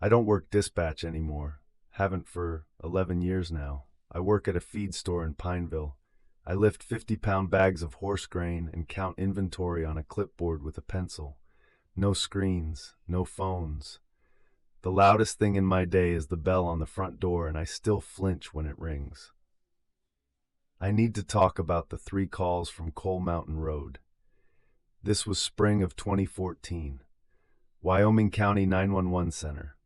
I don't work dispatch anymore. Haven't for 11 years now. I work at a feed store in Pineville. I lift 50-pound bags of horse grain and count inventory on a clipboard with a pencil. No screens, no phones. The loudest thing in my day is the bell on the front door, and I still flinch when it rings. I need to talk about the 3 calls from Coal Mountain Road. This was spring of 2014. Wyoming County 911 Center.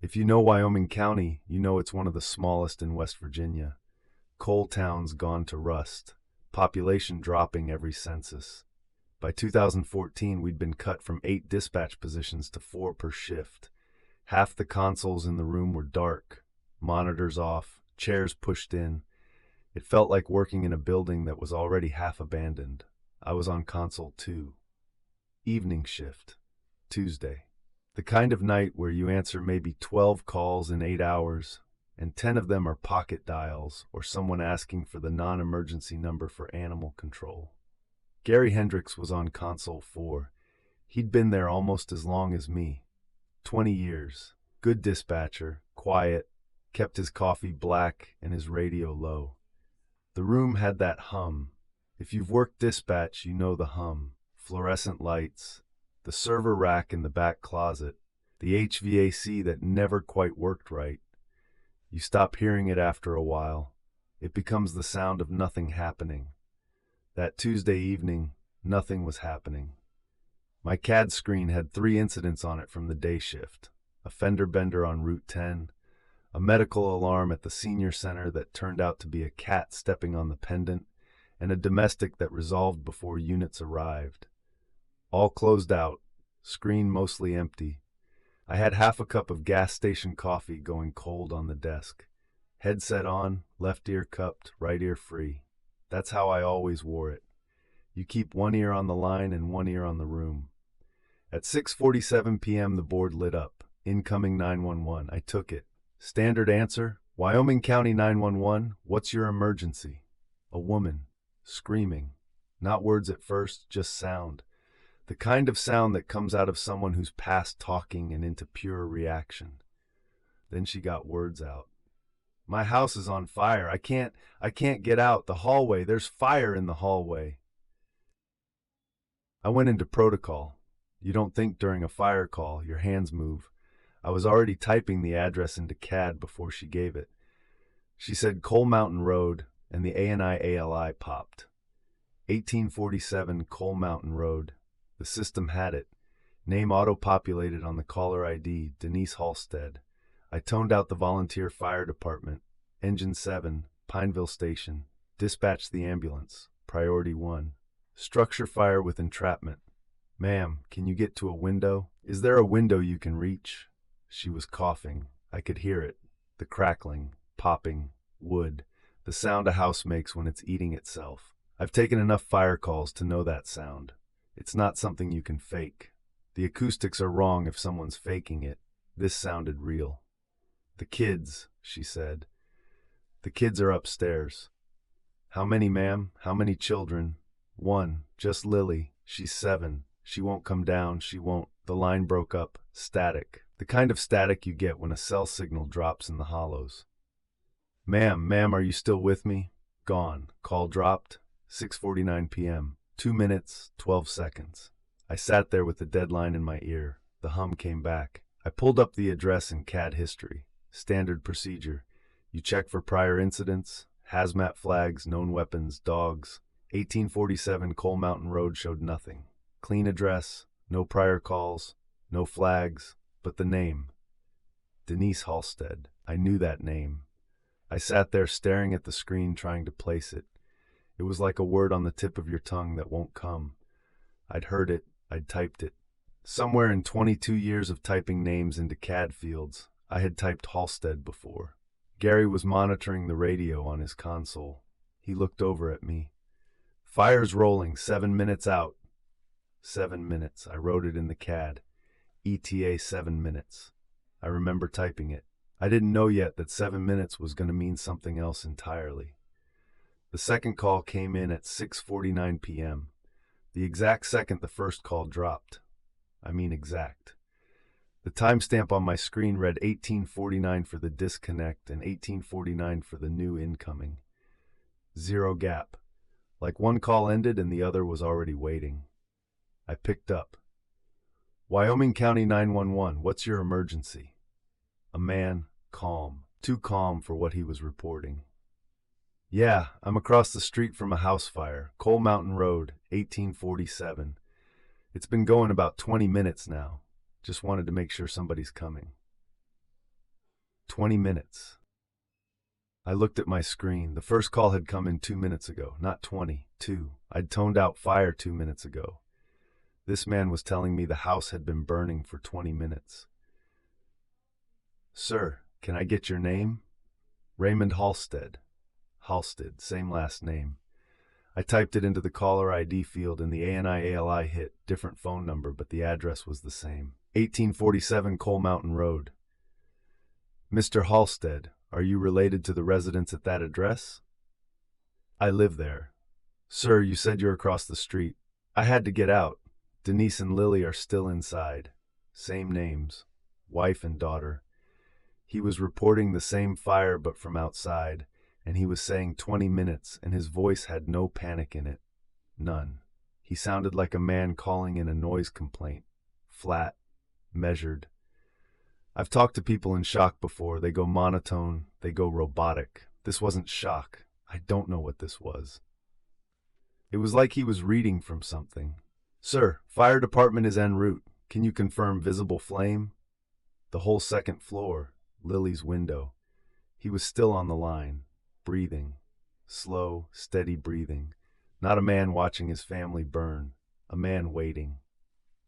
If you know Wyoming County, you know it's one of the smallest in West Virginia. Coal towns gone to rust, population dropping every census. By 2014, we'd been cut from 8 dispatch positions to 4 per shift. Half the consoles in the room were dark, monitors off, chairs pushed in. It felt like working in a building that was already half abandoned. I was on console 2. Evening shift. Tuesday. The kind of night where you answer maybe 12 calls in 8 hours, and 10 of them are pocket dials or someone asking for the non-emergency number for animal control. Gary Hendricks was on console 4. He'd been there almost as long as me. 20 years. Good dispatcher, quiet, kept his coffee black and his radio low. The room had that hum. If you've worked dispatch, you know the hum. Fluorescent lights, the server rack in the back closet, the HVAC that never quite worked right. You stop hearing it after a while. It becomes the sound of nothing happening. That Tuesday evening, nothing was happening. My CAD screen had 3 incidents on it from the day shift. A fender bender on Route 10, a medical alarm at the senior center that turned out to be a cat stepping on the pendant, and a domestic that resolved before units arrived. All closed out, screen mostly empty. I had half a cup of gas station coffee going cold on the desk. Headset on, left ear cupped, right ear free. That's how I always wore it. You keep one ear on the line and one ear on the room. At 6:47 p.m. the board lit up. Incoming 911. I took it. Standard answer, Wyoming County 911, what's your emergency? A woman, screaming. Not words at first, just sound. The kind of sound that comes out of someone who's past talking and into pure reaction. Then she got words out. My house is on fire. I can't get out. The hallway, there's fire in the hallway. I went into protocol. You don't think during a fire call, your hands move. I was already typing the address into CAD before she gave it. She said Coal Mountain Road, and the ANI ALI popped. 1847 Coal Mountain Road. The system had it. Name auto-populated on the caller ID, Denise Halstead. I toned out the volunteer fire department. Engine 7, Pineville Station. Dispatch the ambulance. Priority 1. Structure fire with entrapment. Ma'am, can you get to a window? Is there a window you can reach? She was coughing. I could hear it. The crackling, popping, wood. The sound a house makes when it's eating itself. I've taken enough fire calls to know that sound. It's not something you can fake. The acoustics are wrong if someone's faking it. This sounded real. The kids, she said. The kids are upstairs. How many, ma'am? How many children? 1, just Lily. She's 7. She won't come down, she won't. The line broke up. Static. The kind of static you get when a cell signal drops in the hollows. Ma'am, are you still with me? Gone. Call dropped. 6:49 p.m. 2 minutes, 12 seconds. I sat there with the deadline in my ear. The hum came back. I pulled up the address in CAD history. Standard procedure. You check for prior incidents, hazmat flags, known weapons, dogs. 1847 Coal Mountain Road showed nothing. Clean address, no prior calls, no flags, but the name. Denise Halstead. I knew that name. I sat there staring at the screen trying to place it. It was like a word on the tip of your tongue that won't come. I'd heard it, I'd typed it. Somewhere in 22 years of typing names into CAD fields, I had typed Halstead before. Gary was monitoring the radio on his console. He looked over at me. Fire's rolling, 7 minutes out. 7 minutes. I wrote it in the CAD. ETA 7 minutes. I remember typing it. I didn't know yet that 7 minutes was going to mean something else entirely. The second call came in at 6:49 p.m. The exact second the first call dropped. I mean exact. The timestamp on my screen read 1849 for the disconnect and 1849 for the new incoming. Zero gap. Like one call ended and the other was already waiting. I picked up. Wyoming County 911, what's your emergency? A man, calm, too calm for what he was reporting. Yeah, I'm across the street from a house fire, Coal Mountain Road, 1847. It's been going about 20 minutes now. Just wanted to make sure somebody's coming. 20 minutes. I looked at my screen. The first call had come in 2 minutes ago, not 20, 2. I'd toned out fire 2 minutes ago. This man was telling me the house had been burning for 20 minutes. Sir, can I get your name? Raymond Halstead. Halstead, same last name. I typed it into the caller ID field and the ANI-ALI hit, different phone number, but the address was the same. 1847 Coal Mountain Road. Mr. Halstead, are you related to the residents at that address? I live there. Sir, you said you're across the street. I had to get out. Denise and Lily are still inside. Same names. Wife and daughter. He was reporting the same fire but from outside, and he was saying 20 minutes, and his voice had no panic in it. None. He sounded like a man calling in a noise complaint. Flat. Measured. I've talked to people in shock before. They go monotone, they go robotic. This wasn't shock. I don't know what this was. It was like he was reading from something. Sir, fire department is en route. Can you confirm visible flame? The whole second floor, Lily's window. He was still on the line, breathing. Slow, steady breathing. Not a man watching his family burn. A man waiting.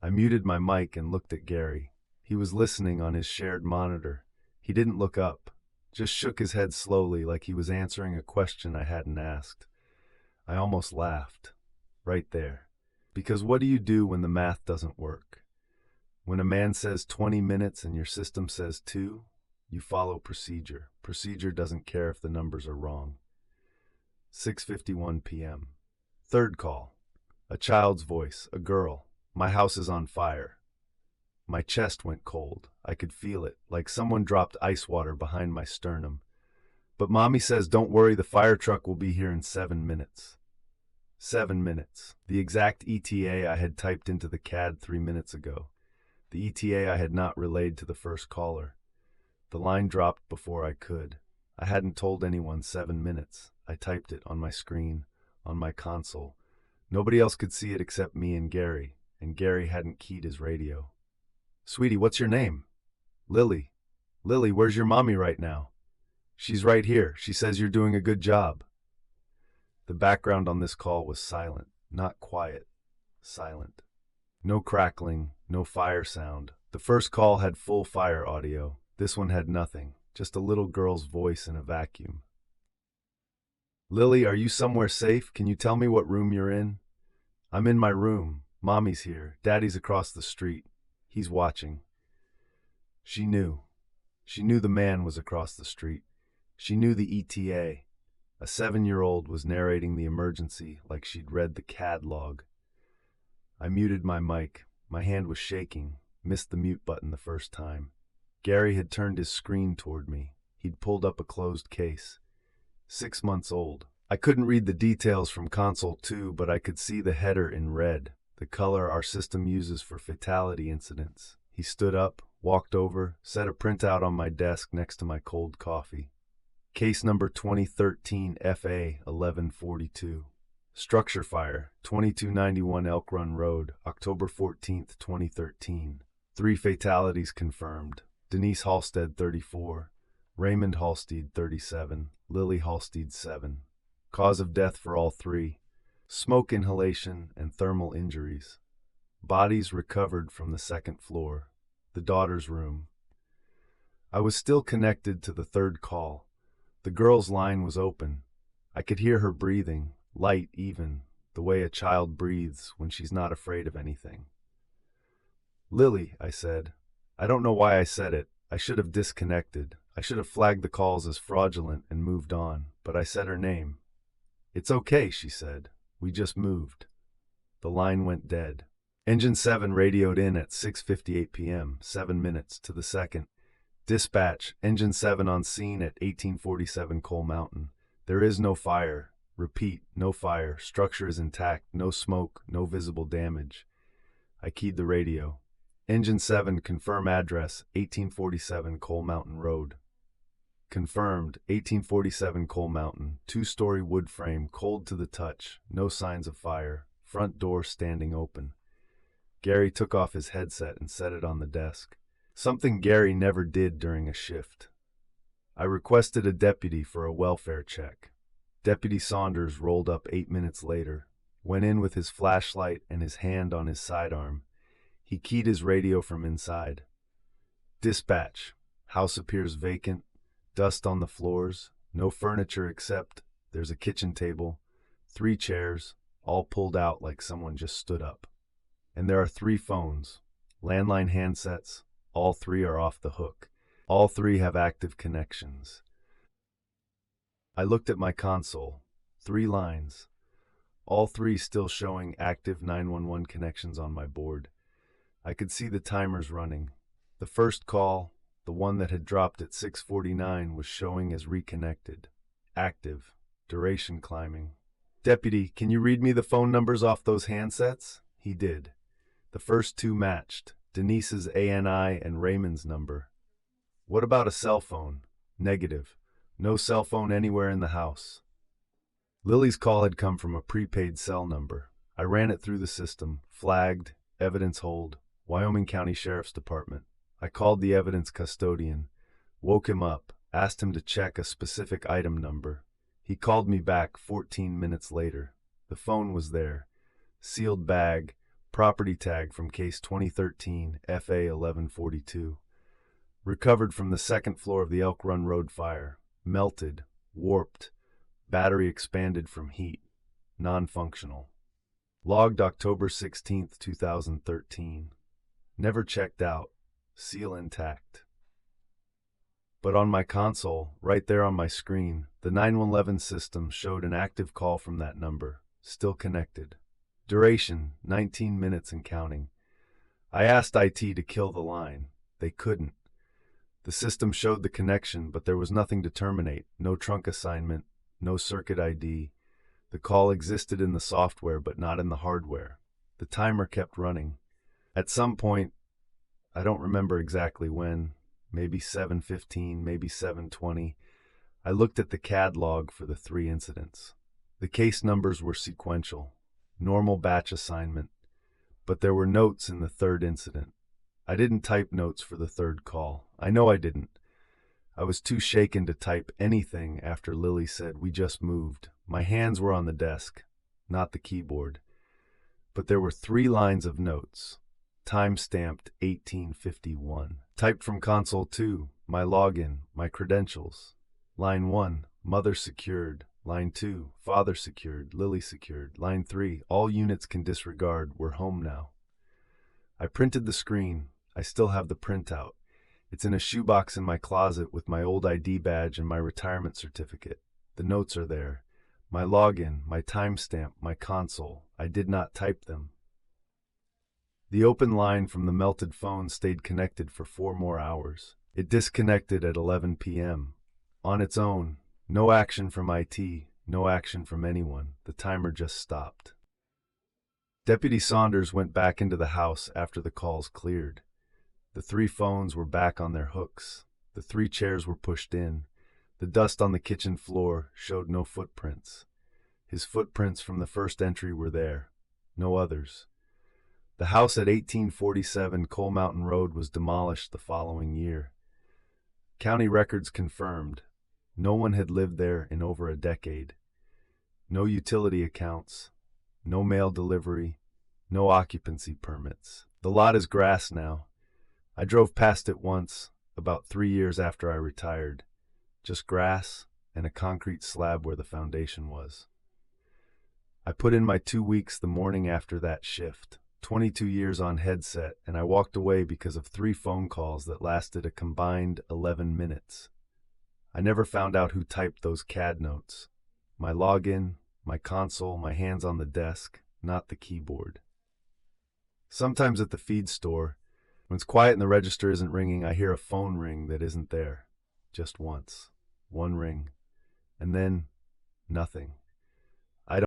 I muted my mic and looked at Gary. He was listening on his shared monitor. He didn't look up, just shook his head slowly like he was answering a question I hadn't asked. I almost laughed. Right there. Because what do you do when the math doesn't work? When a man says 20 minutes and your system says 2, you follow procedure. Procedure doesn't care if the numbers are wrong. 6:51 p.m. Third call. A child's voice, a girl. My house is on fire. My chest went cold. I could feel it, like someone dropped ice water behind my sternum. But Mommy says, don't worry, the fire truck will be here in 7 minutes. 7 minutes. The exact ETA I had typed into the CAD 3 minutes ago. The ETA I had not relayed to the first caller. The line dropped before I could. I hadn't told anyone 7 minutes. I typed it on my screen, on my console. Nobody else could see it except me and Gary hadn't keyed his radio. Sweetie, what's your name? Lily. Lily, where's your mommy right now? She's right here. She says you're doing a good job. The background on this call was silent, not quiet, silent. No crackling, no fire sound. The first call had full fire audio. This one had nothing, just a little girl's voice in a vacuum. Lily, are you somewhere safe? Can you tell me what room you're in? I'm in my room. Mommy's here. Daddy's across the street. He's watching. She knew. She knew the man was across the street. She knew the ETA. A 7-year-old was narrating the emergency like she'd read the CAD log. I muted my mic. My hand was shaking. Missed the mute button the first time. Gary had turned his screen toward me. He'd pulled up a closed case. 6 months old. I couldn't read the details from console 2, but I could see the header in red, the color our system uses for fatality incidents. He stood up, walked over, set a printout on my desk next to my cold coffee. Case number 2013 FA 1142. Structure fire, 2291 Elk Run Road, October 14, 2013. 3 fatalities confirmed. Denise Halstead, 34. Raymond Halstead, 37. Lily Halstead, 7. Cause of death for all 3. Smoke inhalation and thermal injuries. Bodies recovered from the second floor. The daughter's room. I was still connected to the third call. The girl's line was open. I could hear her breathing, light even, the way a child breathes when she's not afraid of anything. Lily, I said. I don't know why I said it. I should have disconnected. I should have flagged the calls as fraudulent and moved on, but I said her name. It's okay, she said. We just moved. The line went dead. Engine 7 radioed in at 6:58 p.m., 7 minutes to the second. Dispatch, Engine 7 on scene at 1847 Coal Mountain. There is no fire. Repeat, no fire. Structure is intact. No smoke. No visible damage. I keyed the radio. Engine 7, confirm address, 1847 Coal Mountain Road. Confirmed, 1847 Coal Mountain, 2-story wood frame, cold to the touch, no signs of fire, front door standing open. Gary took off his headset and set it on the desk. Something Gary never did during a shift. I requested a deputy for a welfare check. Deputy Saunders rolled up 8 minutes later, went in with his flashlight and his hand on his sidearm. He keyed his radio from inside. Dispatch, house appears vacant, dust on the floors, no furniture except there's a kitchen table, 3 chairs, all pulled out like someone just stood up. And there are 3 phones, landline handsets, all 3 are off the hook. All 3 have active connections. I looked at my console, 3 lines, all 3 still showing active 911 connections on my board. I could see the timers running. The first call, the one that had dropped at 6:49, was showing as reconnected. Active. Duration climbing. Deputy, can you read me the phone numbers off those handsets? He did. The first 2 matched, Denise's ANI and Raymond's number. What about a cell phone? Negative. No cell phone anywhere in the house. Lily's call had come from a prepaid cell number. I ran it through the system, flagged, evidence hold, Wyoming County Sheriff's Department. I called the evidence custodian, woke him up, asked him to check a specific item number. He called me back 14 minutes later. The phone was there. Sealed bag, property tag from case 2013 FA 1142. Recovered from the 2nd floor of the Elk Run Road fire. Melted, warped, battery expanded from heat, non-functional. Logged October 16, 2013. Never checked out, seal intact. But on my console, right there on my screen, the 911 system showed an active call from that number, still connected. Duration, 19 minutes and counting. I asked IT to kill the line. They couldn't. The system showed the connection, but there was nothing to terminate, no trunk assignment, no circuit ID. The call existed in the software, but not in the hardware. The timer kept running. At some point, I don't remember exactly when, maybe 7:15, maybe 7:20, I looked at the CAD log for the 3 incidents. The case numbers were sequential, normal batch assignment, but there were notes in the 3rd incident. I didn't type notes for the 3rd call. I know I didn't. I was too shaken to type anything after Lily said, "We just moved." My hands were on the desk, not the keyboard. But there were 3 lines of notes, time-stamped 1851. Typed from console 2, my login, my credentials. Line 1, mother secured. Line 2, father secured, Lily secured. Line 3, all units can disregard, we're home now. I printed the screen. I still have the printout. It's in a shoebox in my closet with my old ID badge and my retirement certificate. The notes are there. My login, my timestamp, my console. I did not type them. The open line from the melted phone stayed connected for 4 more hours. It disconnected at 11 p.m. On its own. No action from IT, no action from anyone. The timer just stopped. Deputy Saunders went back into the house after the calls cleared. The 3 phones were back on their hooks. The 3 chairs were pushed in. The dust on the kitchen floor showed no footprints. His footprints from the first entry were there. No others. The house at 1847 Coal Mountain Road was demolished the following year. County records confirmed. No one had lived there in over a decade. No utility accounts. No mail delivery. No occupancy permits. The lot is grass now. I drove past it once, about 3 years after I retired. Just grass and a concrete slab where the foundation was. I put in my 2 weeks the morning after that shift, 22 years on headset, and I walked away because of 3 phone calls that lasted a combined 11 minutes. I never found out who typed those CAD notes. My login, my console, my hands on the desk, not the keyboard. Sometimes at the feed store, when it's quiet and the register isn't ringing, I hear a phone ring that isn't there. Just once. One ring. And then nothing.